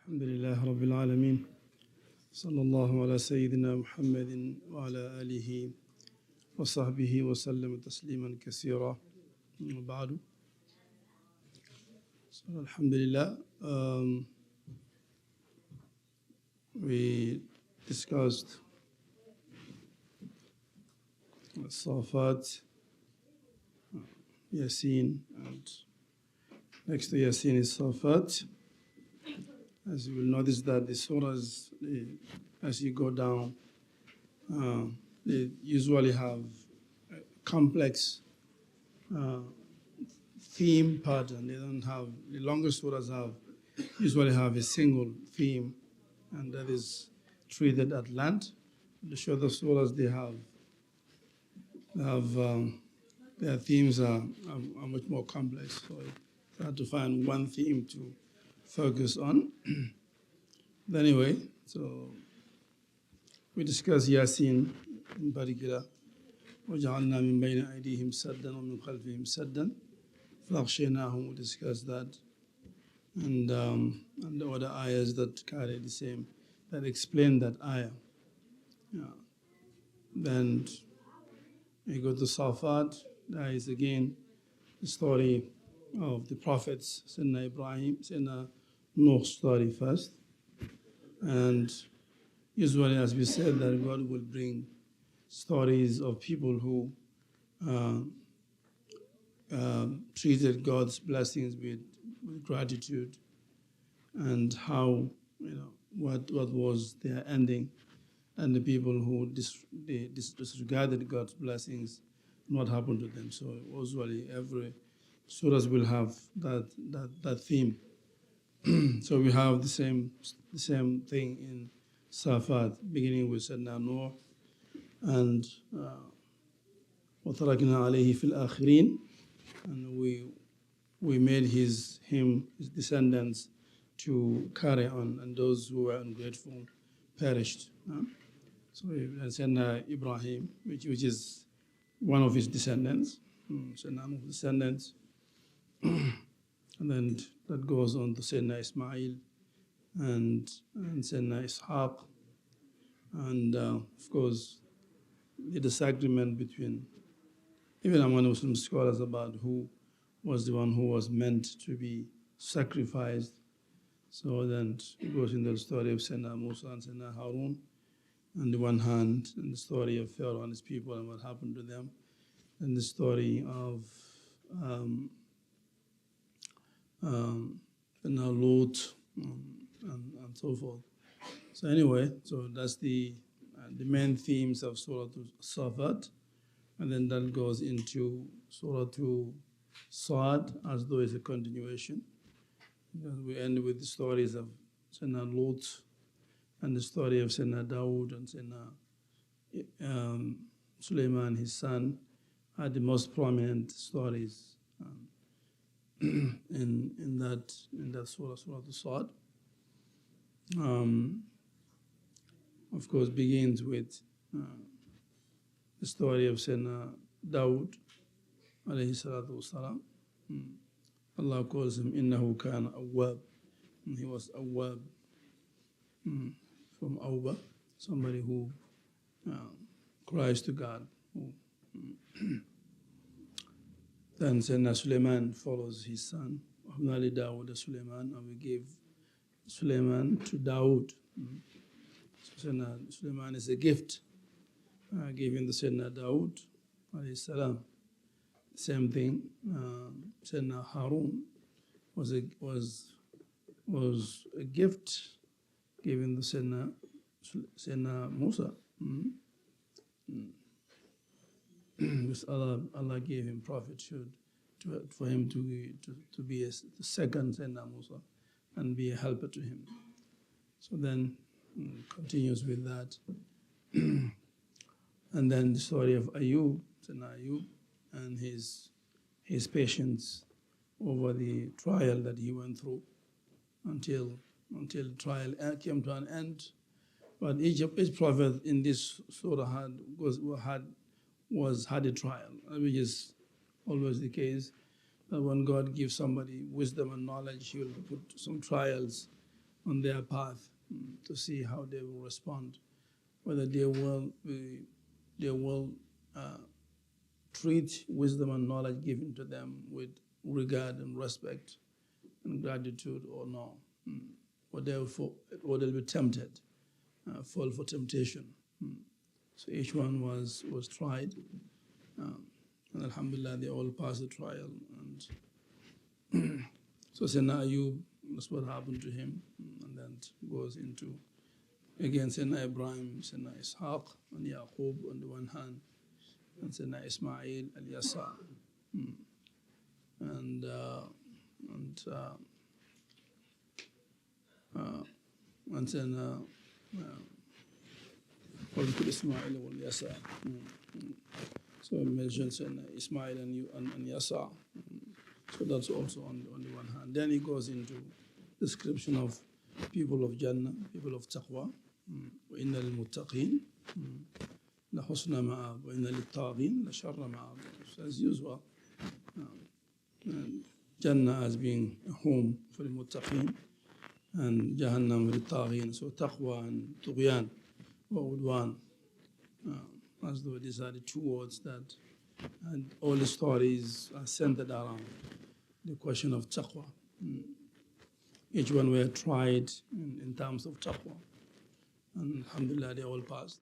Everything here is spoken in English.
الحمد لله رب العالمين صلى الله على سيدنا محمد وعلى آله وصحبه وسلم تسليما كثيرا وبعد. So Alhamdulillah, we discussed Saffat, Yasin, and next to Yasin is Saffat. As you will notice that the surahs, as you go down, they usually have a complex theme pattern. They don't have, the longer surahs usually have a single theme, and that is treated at length. The shorter surahs, their themes are much more complex. So it's hard to find one theme to focus on. But anyway, so we discussed Yasin in particular. وَجَعَلْنَا مِن بَيْنِ أَيْدِيهِمْ سَدًّا وَمِن خَلْفِهِمْ سَدًّا فَأَغْشَيْنَاهُمْ. We discussed that. And the other ayahs that carry the same, that explain that ayah. Yeah. Then we go to Saffat. That is again the story of the prophets, Sayyidina Ibrahim, Sayyidina Nuh's story first. And usually, as we said, that God will bring stories of people who treated God's blessings with gratitude, and how, what was their ending, and the people who disregarded God's blessings, and what happened to them. So usually every surahs will have that theme. So we have the same thing in Saffat, beginning with Sayyidina Nuh, and وَتَرَكْنَا عَلَيْهِ فِي الْآخِرِينَ, and we made his descendants to carry on, and those who were ungrateful perished. So Sayyidina Ibrahim, which is one of his descendants, Sayyidina Nuh's descendants, and then that goes on to Sayyidina Ismail and Sayyidina Ishaq, and of course the disagreement between, even among Muslim scholars, about who was the one who was meant to be sacrificed. So then it goes into the story of Sayyidina Musa and Sayyidina Harun on the one hand, and the story of Pharaoh and his people and what happened to them, and the story of Lut and so forth. So anyway, so that's the main themes of Surah Saffat, and then that goes into Surah Saad as though it's a continuation. We end with the stories of Sayyidina Lut and the story of Sayyidina Dawood and Sayyidina Sulaiman, his son, are the most prominent stories in that surah, Surah Saad. Of course, begins with the story of Sayyidina Dawood, alayhi salatu wasalam. Allah calls him innahu kana awwab. He was awwab, from awba, somebody who cries to God. Then Sayyidina Sulaiman follows his son, Abnali Dawood Sulaiman, and we gave Sulaiman to Dawood. So Sayyidina Sulaiman is a gift given to Sayyidina Dawood alayhi salam. Same thing, Sayyidina Harun was a gift given to Sayyidina Musa. Because Allah gave him prophethood for him to be the second Sayyidina Musa and be a helper to him. So then continues with that. And then the story of Ayub, Sayyidina Ayub, and his patience over the trial that he went through until the trial came to an end. But each prophet in this surah had a trial, which is always the case. That when God gives somebody wisdom and knowledge, He will put some trials on their path, to see how they will respond, whether they will treat wisdom and knowledge given to them with regard and respect and gratitude or no, or they'll be tempted, fall for temptation. So each one was tried, and alhamdulillah they all passed the trial. And so Sayyidina Ayub, that's what happened to him, and then it goes into again Sayyidina Ibrahim, Sayyidina Ishaq, and Yaqub on the one hand, and Sayyidina Ismail al-Yasa, and Sayyidina Ismail al-Yasa. So I mentioned Sayyidina Ismail and Yasa. So that's also on the one hand. Then he goes into description of people of Jannah, people of Taqwa. وَإِنَّ لِلْمُتَّقِينَ لَحُسْنَ مَآبٍ وَإِنَّ لِلطَّاغِينَ لَشَرَّ مَآبٍ. As usual, Jannah as being a home for the muttaqeen, and Jahannam for the tagheen. So Taqwa and Tughyan or Udwan, as though these are the two words that, and all the stories are centered around the question of taqwa. Each one were tried in terms of taqwa, and alhamdulillah they all passed.